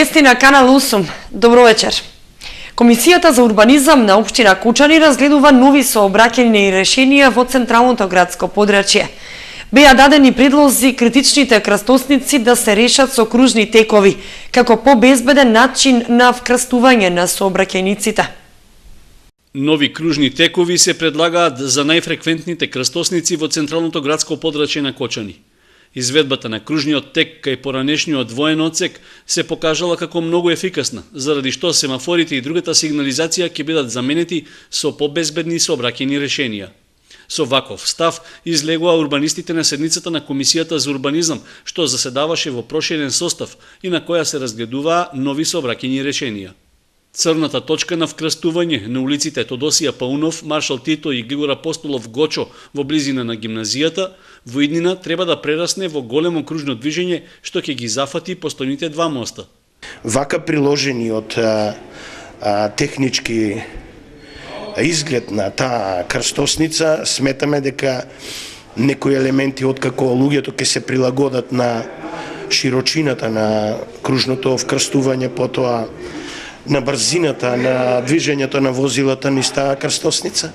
Вести на Канал 8. Добро вечер. Комисијата за урбанизам на општина Кучани разгледува нови сообраќајни решенија во централното градско подрачје. Беа дадени предлози критичните крстосници да се решат со кружни текови, како побезбеден начин на вкрстување на сообраќајниците. Нови кружни текови се предлагаат за најфреквентните крстосници во централното градско подрачје на Кочани. Изведбата на кружниот тек кај поранешниот двоен одсек се покажала како многу ефикасна, заради што семафорите и другата сигнализација ќе бидат заменети со побезбедни сообраќајни решенија. Со ваков став излегува урбанистите на седницата на Комисијата за урбанизам, што заседаваше во проширен состав и на која се разгледуваа нови сообраќајни решенија. Црната точка на вкрстување на улиците Тодосија Паунов, Маршал Тито и Григор Апостолов Гочо во близина на гимназијата, во иднина треба да прерасне во големо кружно движење што ќе ги зафати постојните два моста. Вака приложениот технички изглед на таа крстосница, сметаме дека некои елементи откако луѓето ќе се прилагодат на широчината на кружното вкрстување, потоа на брзината на движењето на возилата низ таа крстосница,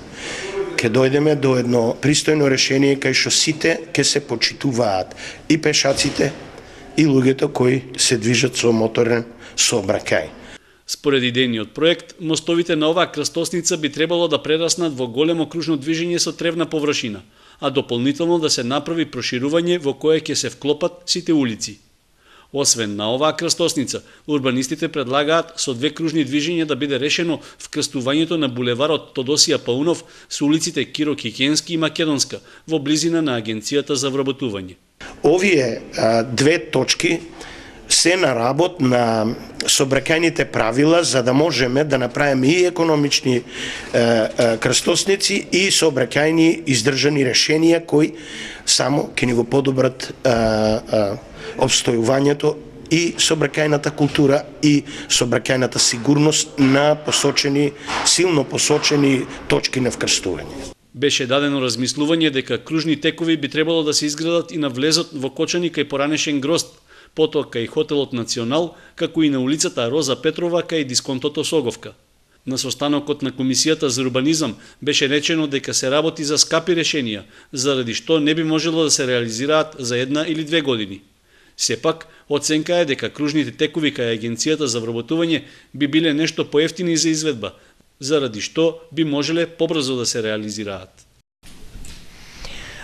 ќе дојдеме до едно пристојно решение кај што сите ќе се почитуваат, и пешаците и луѓето кои се движат со моторен сообраќај. Според идејниот проект, мостовите на оваа крстосница би требало да прераснат во големо кружно движење со тревна површина, а дополнително да се направи проширување во кое ќе се вклопат сите улици. Освен на оваа крстосница, урбанистите предлагаат со две кружни движења да биде решено вкрстувањето на булеварот Тодосија Паунов со улиците Киро Кикенски и Македонска во близина на Агенцијата за вработување. Овие две точки се на работ на сообраќајните правила за да можеме да направиме и економични крстосници и сообраќајни издржани решенија кои само ќе ни го подобрат обстојувањето и сообраќајната култура и сообраќајната сигурност на силно посочени точки на вкрстување. Беше дадено размислување дека кружни текови би требало да се изградат и на влезот во Кочани кај поранешен Грозд, потоа кај хотелот Национал, како и на улицата Роза Петрова кај дисконтото Соговка. На состанокот на Комисијата за урбанизам беше речено дека се работи за скапи решенија, заради што не би можело да се реализираат за 1 или 2 години. Сепак, оценка е дека кружните текови кај Агенцијата за вработување би биле нешто поевтини за изведба, заради што би можеле побрзо да се реализираат.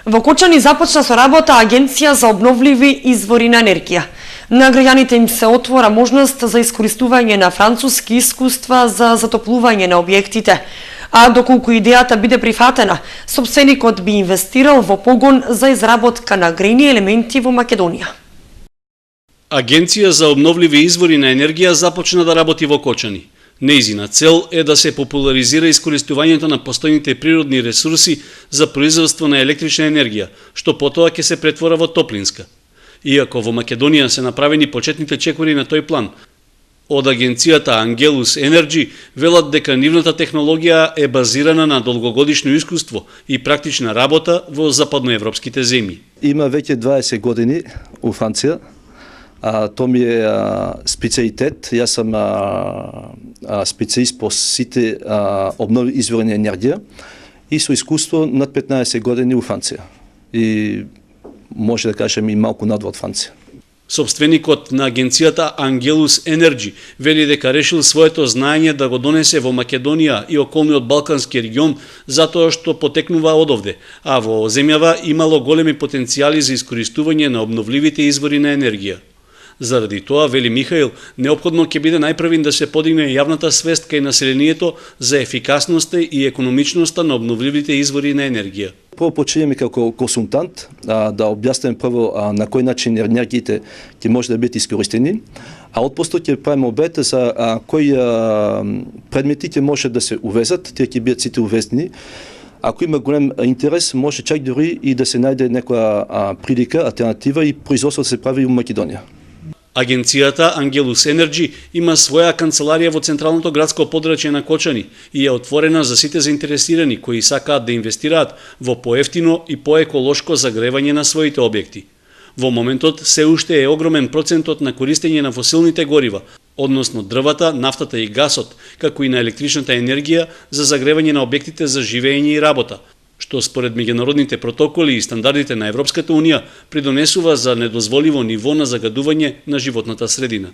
Во Кочани започна со работа Агенција за обновливи извори на енергија. На граѓаните им се отвора можност за искористување на француски искуства за затоплување на објектите. А доколку идејата биде прифатена, сопственикот би инвестирал во погон за изработка на грејни елементи во Македонија. Агенција за обновливи извори на енергија започна да работи во Кочани. Нејзина цел е да се популаризира искористувањето на постојните природни ресурси за производство на електрична енергија, што потоа ќе се претвора во топлинска. Иако во Македонија се направени почетните чекори на тој план, од агенцијата Angelus Energy велат дека нивната технологија е базирана на долгогодишно искуство и практична работа во западноевропските земји. Има веќе 20 години у Франција. То ми е специјалитет. Јас сум специјалист по сите обновливи извори на енергија и со искуство над 15 години у Франција. И може да кажем и малку надвор од Франција. Собственикот на агенцијата Angelus Energy вели дека решил своето знаење да го донесе во Македонија и околниот балкански регион затоа што потекнува одовде, а во земјава имало големи потенцијали за искористување на обновливите извори на енергија. Заради тоа, вели Михаил, неопходно ќе биде најпрвин да се подигне јавната свест кај населението за ефикасноста и економичноста на обновливите извори на енергија. Прво почињаме како консултант да објаснеме прво на кој начин енергиите ќе може да бидат искористени, а отпосто ќе правиме обет за кои предмети ќе може да се увезат, тие ќе бидат сите увезени. Ако има голем интерес, може чак дури и да се најде некоја прилика, алтернатива и производство да се прави и во Македонија. Агенцијата Angelus Energy има своја канцеларија во централното градско подрачје на Кочани и е отворена за сите заинтересирани кои сакаат да инвестираат во поевтино и поеколошко загревање на своите објекти. Во моментот се уште е огромен процентот на користење на фосилните горива, односно дрвата, нафтата и гасот, како и на електричната енергија за загревање на објектите за живење и работа, што според меѓународните протоколи и стандардите на Европската Унија придонесува за недозволиво ниво на загадување на животната средина.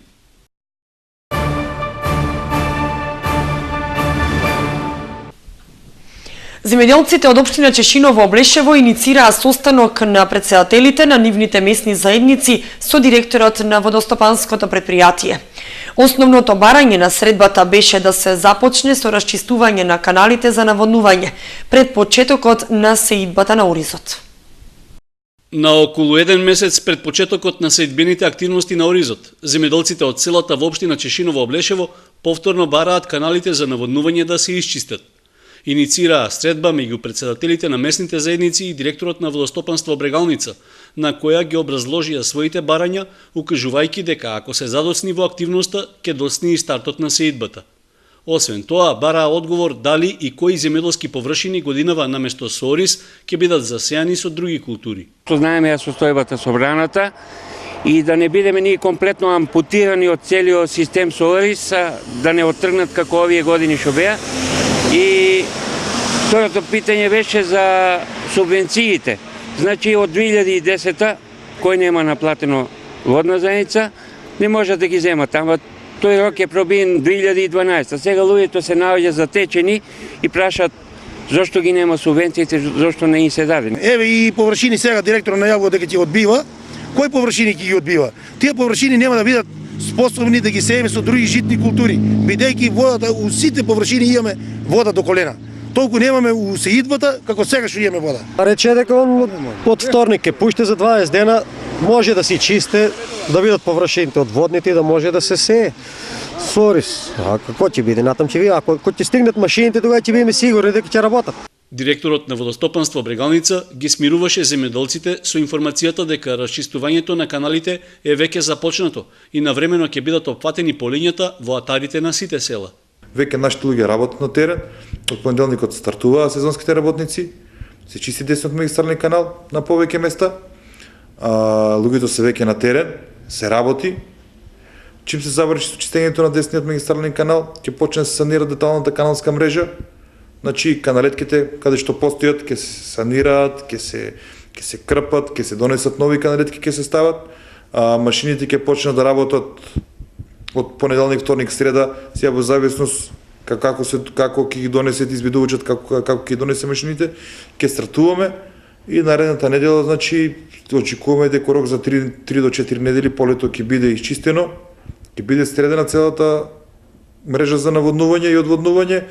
Земјоделците од општина Чешиново Облешево иницираа состанок на претседателите на нивните месни заедници со директорот на водостопанското предпријатие. Основното барање на средбата беше да се започне со расчистување на каналите за наводнување пред почетокот на сеидбата на оризот. На околу 1 месец пред почетокот на сеидбените активности на оризот, земјоделците од селата во општина Чешиново Облешево повторно бараат каналите за наводнување да се исчистат. Иницираа средба меѓу претседателите на местните заедници и директорот на водостопанство Брегалница, на која ги образложија своите барања, укажувајќи дека ако се задоцни во активноста, ќе доцни и стартот на сеидбата. Освен тоа, бараа одговор дали и кои земјоделски површини годинава наместо со ориз ќе бидат засејани со други култури. Знаеме ја состојбата со браната и да не бидеме ние комплетно ампутирани од целиот систем со ориз, да не оттргнат како овие години што беа. И второто питање беше за субвенциите. Значи од 2010-та, кој нема наплатено водна заедница, не може да ги земат. Ама тој рок е пробиен 2012-та. Сега луѓето се наоѓа затечени и прашаат зошто ги нема субвенциите, зошто не им се даде. Еве и површини сега директор најавува дека ќе одбива. Кои површини ќе ги одбива? Тие површини нема да бидат способни да ги сееме со други житни култури, бидејќи водата у сите површини имаме вода до колена. Толку немаме у сеидбата како сега што имаме вода. Рече дека он од вторник ќе пуште за 20 дена, може да си чисте, да бидат површините од водните и да може да се сее. Сорис, а како ќе биде? Натам ќе биде, ако ќе стигнат машините, тогава ќе бидеме сигурни дека ќе работат. Директорот на водостопанство Брегалница ги смируваше земјоделците со информацијата дека расчистувањето на каналите е веќе започнато и навремено ќе бидат опфатени полињата во атарите на сите села. Веќе нашите луѓе работат на терен, од понеделникот стартуваат сезонските работници, се чисти десниот магистрални канал на повеќе места, луѓето се веќе на терен, се работи. Чим се заврши чистењето на десниот магистрални канал, ќе почне да се санира деталната каналска мрежа. Значи, каналетките, каде што постојат, ќе се санираат, ќе се крпат, ќе се донесат нови каналетки, ќе се стават. Машините ќе почнат да работат од понеделник, вторник, среда, сега во зависност како ќе ги донесат избидувачот, како ќе ги донесе машините, ќе стартуваме и наредната недела, значи, очекуваме дека рок за 3 до 4 недели полето ќе биде исчистено, ќе биде средена целата мрежа за наводнување и одводнување,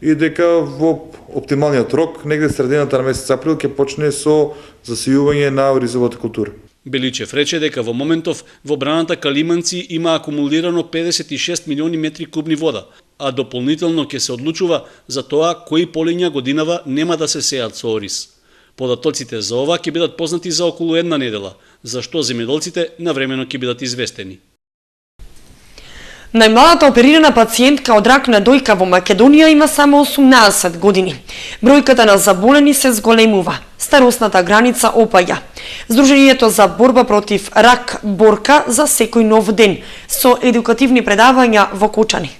и дека во оптималниот рок, негде средината на месец април, ќе почне со засејување на оризовата култура. Беличев рече дека во моментов во браната Калиманци има акумулирано 56 милиони метри кубни вода, а дополнително ќе се одлучува за тоа кои полиња годинава нема да се сеат со ориз. Податоците за ова ќе бидат познати за околу една недела, за што земјоделците навремено ќе бидат известени. Најмладата оперирана пациентка од рак на дојка во Македонија има само 18 години. Бројката на заболени се зголемува. Старосната граница опаѓа. Сдруженијето за борба против рак борка за секој нов ден со едукативни предавања во Кочани.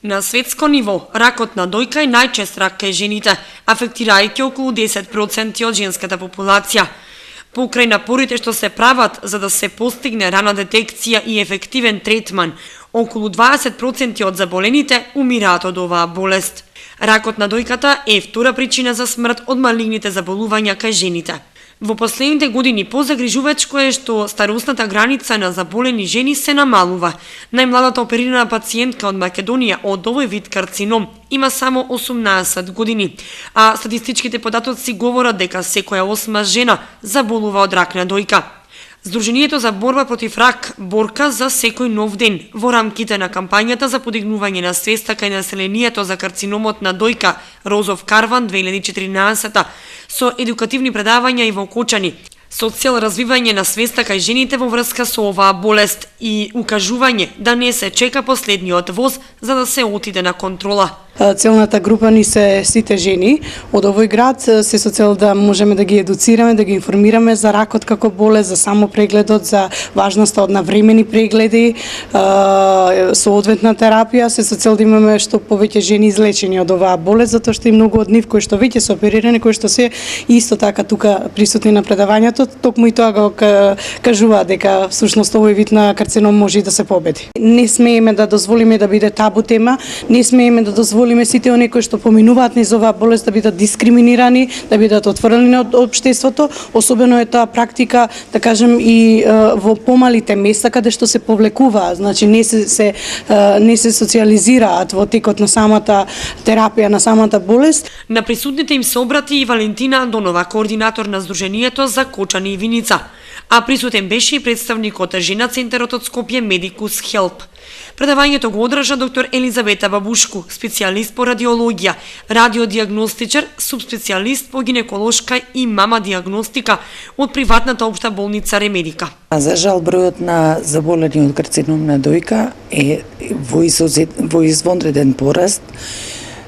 На светско ниво, ракот на дојка е најчест рак кај жените, афектирајќи околу 10% од женската популација. Покрај напорите што се прават за да се постигне рана детекција и ефективен третман, околу 20% од заболените умираат од оваа болест. Ракот на дојката е втора причина за смрт од малигните заболувања кај жените. Во последните години позагрижувачко е што старосната граница на заболени жени се намалува. Најмладата оперирана пациентка од Македонија од овој вид карцином има само 18 години, а статистичките податоци говорат дека секоја 8 жена заболува од рак на дојка. Сдруженијето за борба против рак борка за секој нов ден во рамките на кампањата за подигнување на свеста кај населението за карциномот на дојка Розов Карван 2014 со едукативни предавања и во Кочани, со цел развивање на свеста кај жените во врска со оваа болест и укажување да не се чека последниот воз за да се отиде на контрола. Целната група ни се сите жени од овој град, се со цел да можеме да ги едуцираме, да ги информираме за ракот како болест, за само прегледот, за важноста од навремени прегледи, соодветна терапија, се со цел да имаме што повеќе жени излечени од оваа болест, затоа што и многу од нив кои што веќе се оперирани, кои што се исто така тука присутни на предавањето, токму и тоа го кажува дека всушност овој вид на карцином може и да се победи. Не смееме да дозволиме да биде табу тема, не смееме да дозволиме сите оние кои што поминуваат низ оваа болест да бидат дискриминирани, да бидат отфрлени од општеството, особено е таа практика, да кажем и во помалите места каде што се повлекуваат, значи не се социализираат во текот на самата терапија на самата болест. На присутните им се обрати и Валентина Андонова, координатор на Сдруженијето за Кочани и Виница, а присутен беше и представникот Жена Центарот од Скопје Медикус Хелп. Предавањето го одржа доктор Елизавета Бабушку, специјалист по радиологија, радиодиагностичар, субспецијалист по гинеколошка и мама диагностика од приватната општа болница Ремедика. За жал, бројот на заболени од карцином на дојка е во извонреден пораст.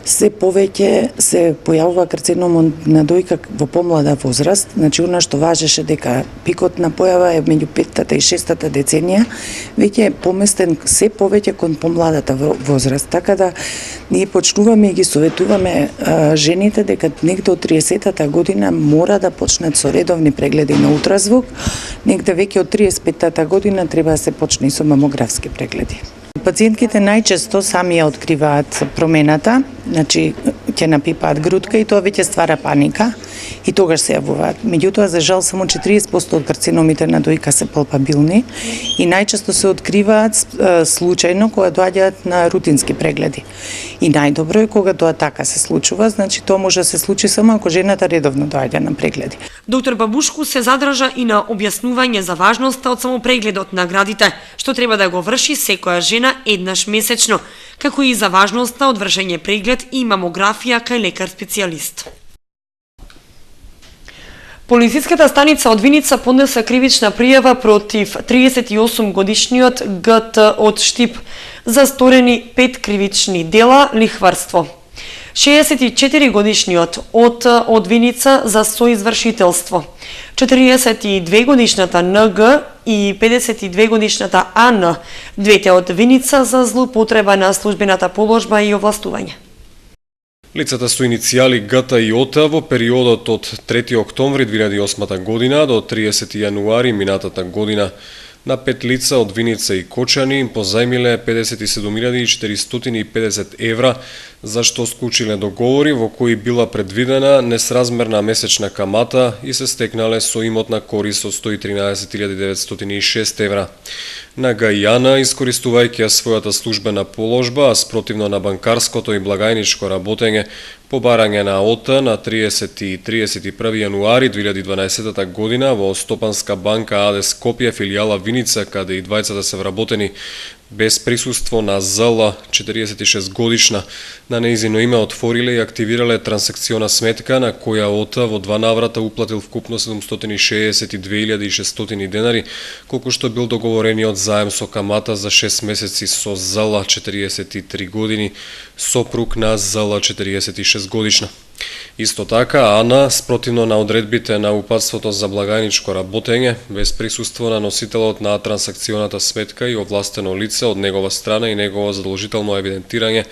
Се повеќе се појавува карцином на дојка во помлада возраст, значи она што важеше дека пикот на појава е меѓу 5-та и 6-та деценија, веќе е поместен се повеќе кон помладата возраст, така да ние почнуваме и ги советуваме жените дека негде од 30-та година мора да почнат со редовни прегледи на ултразвук, негде веќе од 35-та година треба да се почне и со мамографски прегледи. Пациентките најчесто сами ја откриваат промената, значи ќе напипаат грудка и тоа веќе ствара паника и тогаш се јавуваат. Меѓутоа, за жал, само 40% од карциномите на дојка се палпабилни и најчесто се откриваат случајно кога доаѓаат на рутински прегледи. И најдобро е кога тоа така се случува, значи тоа може да се случи само ако жената редовно доаѓа на прегледи. Доктор Бабушку се задржа и на објаснување за важноста од самопрегледот на градите, што треба да го врши секоја жена еднаш месечно, како и за важноста од вршење преглед и мамографија кај лекар специјалист. Полициската станица од Виница поднесе кривична пријава против 38 годишниот ГТ од Штип за сторени 5 кривични дела лихварство. 64 годишниот од Виница за соизвршителство, 42 годишната НГ и 52 годишната АН, двете од Виница за злоупотреба на службената положба и овластување. Лицата со иницијали ГТ и ОТ во периодот од 3 октомври 2008 година до 30 јануари минатата година на 5 лица од Виница и Кочани им позајмиле 57.450 евра, за што склучиле договори во кои била предвидена несразмерна месечна камата и се стекнале со имотна корист од 113.906 евра. На Гајана, искористувајќи ја својата службена положба, а спротивно на банкарското и благајничко работење, по барање на ОТ на 30 и 31 јануари 2012 година во Стопанска банка АД Скопје, филијала Виница, каде и двајцата се вработени без присуство на ЗЛ, 46 годишна, на нејзино име отвориле и активирале трансакциона сметка на која ОТ во 2 наврата уплатил вкупно 762.600 денари, колку што бил договорениот заем со камата за 6 месеци со ЗЛ, 43 години, сопруг на ЗЛ, 46 годишна. Исто така, АНА, спротивно на одредбите на упатството за благајничко работење, без присуство на носителот на трансакционата сметка и овластено лице од негова страна и негово задолжително евидентирање,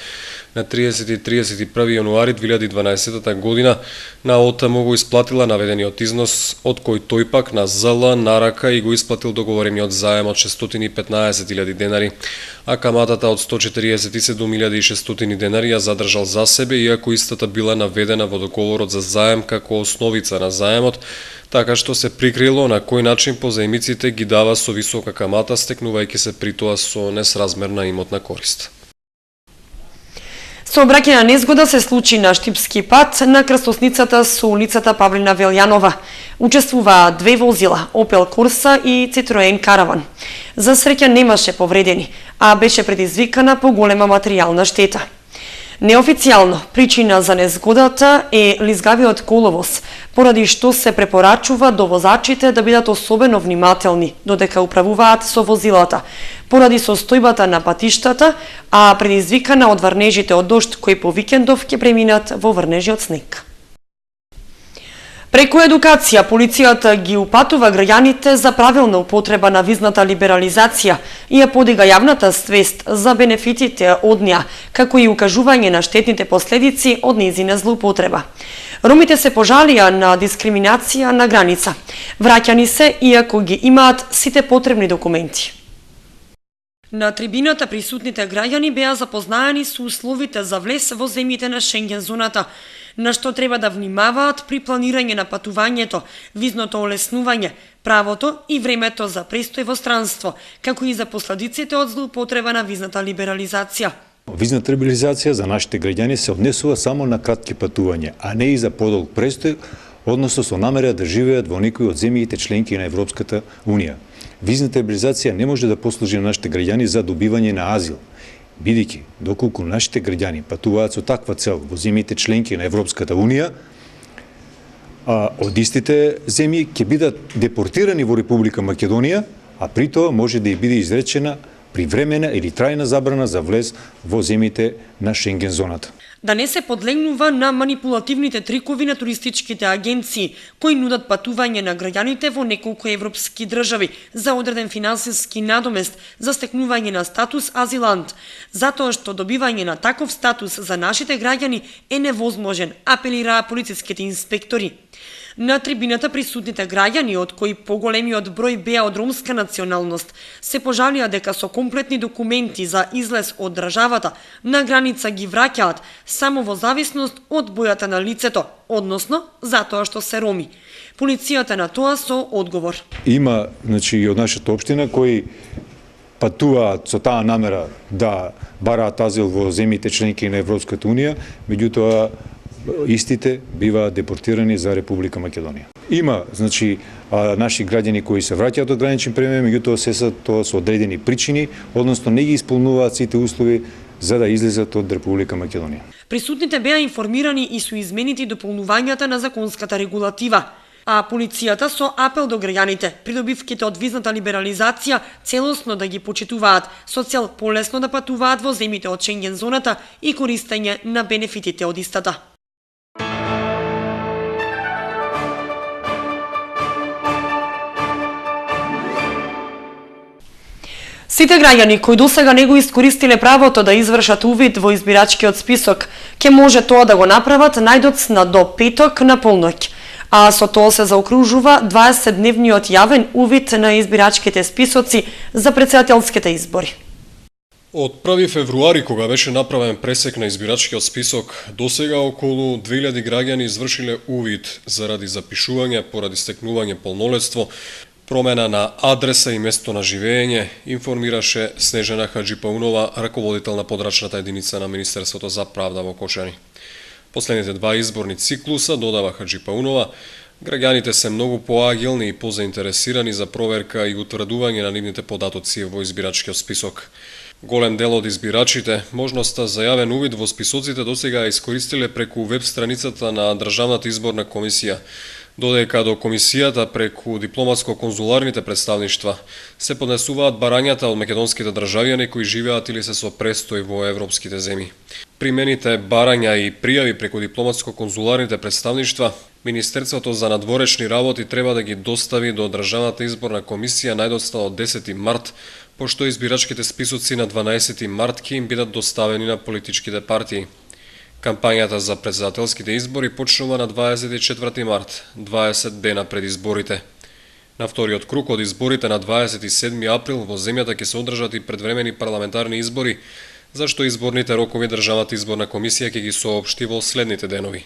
на 30 и 31 јануари 2012 година на ОТ му го исплатила наведениот износ, од кој тој пак на ЗЛ нарака и го исплатил договорениот заем од 615.000 денари, а каматата од 147.600 денари ја задржал за себе, иако истата била наведена во договорот за заем како основица на заемот, така што се прикрило на кој начин позаемиците ги дава со висока камата, стекнувајќи се при тоа со несразмерна имотна корист. Сообраќајна незгода се случи на Штипски пат на крстосницата со улицата Павлина Велјанова. Учествуваа 2 возила, Opel Corsa и Citroen Caravan. За среќа немаше повредени, а беше предизвикана поголема материјална штета. Неофицијално, причина за незгодата е лизгавиот коловоз, поради што се препорачува до возачите да бидат особено внимателни додека управуваат со возилата, поради состојбата на патиштата, а предизвикана од врнежите од дожд кои по викендов ќе преминат во врнежи од снег. Преку едукација, полицијата ги упатува граѓаните за правилна употреба на визната либерализација и ја подига јавната свест за бенефитите од неа, како и укажување на штетните последици од нејзина злоупотреба. Ромите се пожалија на дискриминација на граница. Враќани се, иако ги имаат сите потребни документи. На трибината присутните граѓани беа запознаени со условите за влез во земјите на Шенген зоната, на што треба да внимаваат при планирање на патувањето, визното олеснување, правото и времето за престој во странство, како и за последиците од злоупотреба на визната либерализација. Визната либерализација за нашите граѓани се однесува само на кратки патувања, а не и за подолг престој, односно со намера да живеат во некои од земјите членки на Европската Унија. Визната либерализација не може да послужи на нашите граѓани за добивање на азил, бидејќи доколку нашите граѓани патуваат со таква цел во земјите членки на Европската Унија, од истите земји ќе бидат депортирани во Република Македонија, а при тоа може да и биде изречена привремена или трајна забрана за влез во земјите на Шенген зоната. Да не се подлегнува на манипулативните трикови на туристичките агенции, кои нудат патување на граѓаните во неколку европски држави за одреден финансиски надомест за стекнување на статус азилант, затоа што добивање на таков статус за нашите граѓани е невозможен, апелираа полициските инспектори. На трибината присутните граѓани, од кои поголемиот број беа од ромска националност, се пожалија дека со комплетни документи за излез од државата на граница ги враќаат само во зависност од бојата на лицето, односно затоа што се роми. Полицијата на тоа со одговор. Има, и од нашата општина кои патуваат со таа намера да бараат азил во земјите членки на Европската Унија, меѓутоа истите биваат депортирани за Република Македонија. Има, наши граѓани кои се враќаат од гранични премиери, меѓутоа тоа со одредени причини, односно не ги исполнуваат сите услови за да излезат од Република Македонија. Присутните беа информирани и со измените и дополнувањата на законската регулатива, а полицијата со апел до граѓаните придобивките од визната либерализација целосно да ги почитуваат со цел полесно да патуваат во земјите од Шенген зоната и користење на бенефитите од истата. Сите граѓани кои досега не го искористиле правото да извршат увид во избирачкиот список, ќе може тоа да го направат најдоцна до петок на полноќ, а со тоа се заокружува 20-дневниот јавен увид на избирачките списоци за претседателските избори. Од 1 февруари, кога беше направен пресек на избирачкиот список, досега околу 2000 граѓани извршиле увид заради запишување поради стекнување полнолетство, промена на адреса и место на живење, информираше Снежана Хаджипаунова, раководител на подрачната единица на Министерството за правда во Кочани. Последните два изборни циклуса, додава Хаджипаунова, граѓаните се многу поагилни и позаинтересирани за проверка и утврдување на нивните податоци во избирачкиот список. Голем дел од избирачите можноста за јавен увид во списоците досега искористиле преку веб страницата на Државната изборна комисија, додека до комисијата преку дипломатско-конзуларните представништва се поднесуваат барањата од македонските државјани кои живеат или се со престој во европските земји. Примените барања и пријави преку дипломатско-конзуларните представништва, Министерството за надворешни работи треба да ги достави до Државната изборна комисија најдоцна од 10 март, пошто избирачките списоци на 12 март ќе им бидат доставени на политичките партии. Кампањата за претседателските избори почнува на 24 март, 20 дена пред изборите. На вториот круг од изборите на 27 април во земјата ќе се одржат и предвремени парламентарни избори, зашто изборните рокови Државната изборна комисија ќе ги соопшти во следните денови.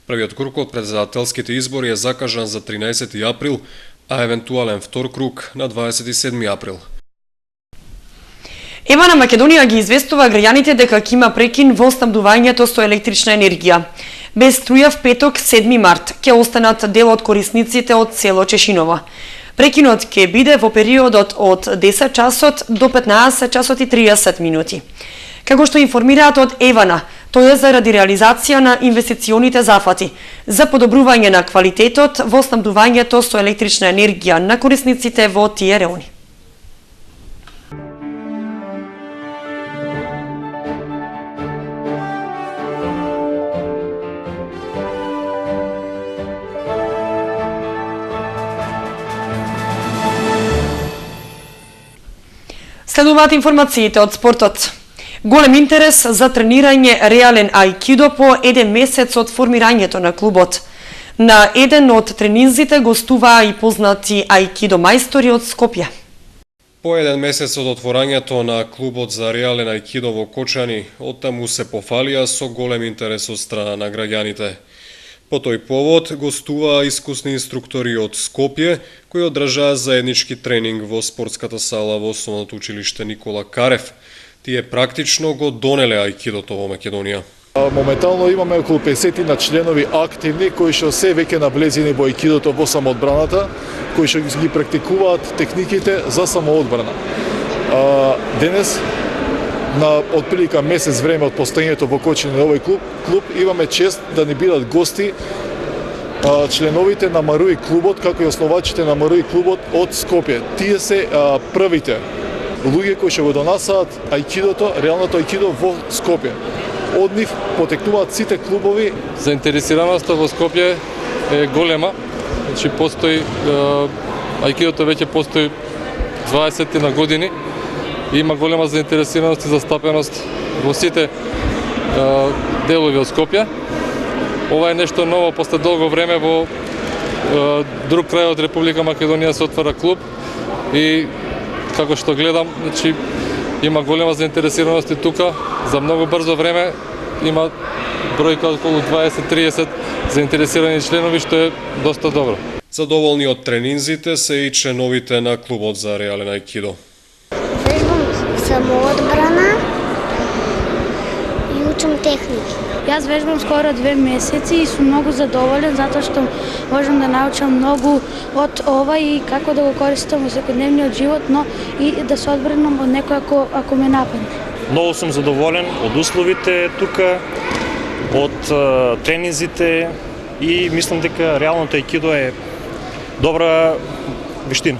Првиот круг од претседателските избори е закажан за 13 април, а евентуален втор круг на 27 април. ЕМА на Македонија ги известува граѓаните дека ќе има прекин во снабдувањето со електрична енергија. Без струја в петок 7 март ќе останат дел од корисниците од село Чешиново. Прекинот ќе биде во периодот од 10 часот до 15 часот и 30 минути. Како што информираат од Евана, тоа е заради реализација на инвестиционите зафати за подобрување на квалитетот во снабдувањето со електрична енергија на корисниците во тие реони. Следуваат информациите од спортот. Голем интерес за тренирање реален аикидо по еден месец од формирањето на клубот. На еден од тренинзите гостуваа и познати аикидо мајстори од Скопје. По еден месец од отворањето на клубот за реален аикидо во Кочани, оттаму се пофалија со голем интерес од страна на граѓаните. По тој повод гостуваа искусни инструктори од Скопје, кои одржаа заеднички тренинг во спортската сала во Основното училиште Никола Карев. Тие практично го донеле аикидото во Македонија. Моментално имаме околу 50 на членови активни кои што се веќе наблезени во аикидото во самоодбраната, кои што ги практикуваат техниките за самоодбрана. Денес на отприлика месец време од постоењето во Кочани на овој клуб имаме чест да ни бидат гости членовите на Маруи клубот, како и основачите на Маруи клубот од Скопје. Тие се првите луѓе кои што го донасаат аикидото, реалното аикидо во Скопје. Од нив потекнуваат сите клубови. Заинтересираноста во Скопје е голема. Значи постои аикидото веќе постои 20 на години. Има голема заинтересираност и застапеност во сите делови од Скопје. Ова е нешто ново, после долго време во друг крај од Република Македонија се отвара клуб и како што гледам, значи има голема заинтересираност и тука. За многу брзо време има бројка околу 20-30 заинтересирани членови, што е доста добро. Задоволни од тренинзите се и членовите на клубот за реален аикидо. Самоодбрана и учам техники. Јас вежбам скоро 2 месеци и сум многу задоволен затоа што можам да научам многу од ова и како да го користам во секојдневниот живот, но и да се одбранам од некој ако ме нападне. Многу сум задоволен од условите тука, од тренинзите и мислам дека реалното аикидо е добра вештина.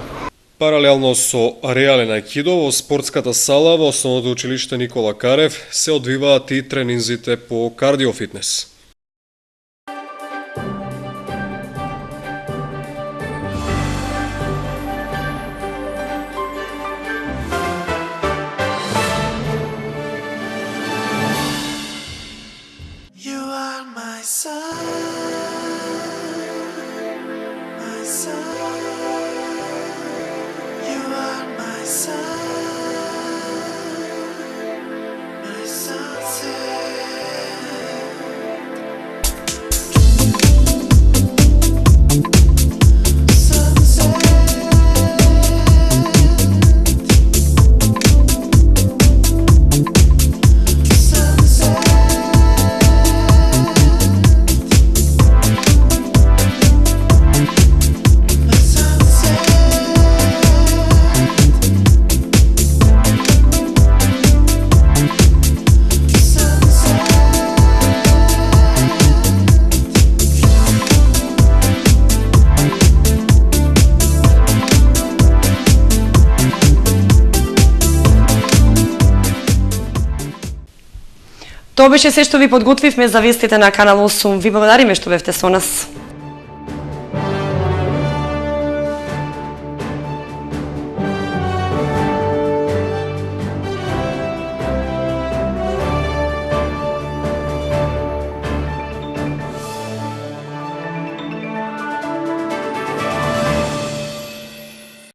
Паралелно со реален аикидо во спортската сала во Основното училиште Никола Карев се одвиваат и тренинзите по кардиофитнес. Тоа беше се што ви подготвивме за вестите на Канал 8. Ви благодариме што бевте со нас.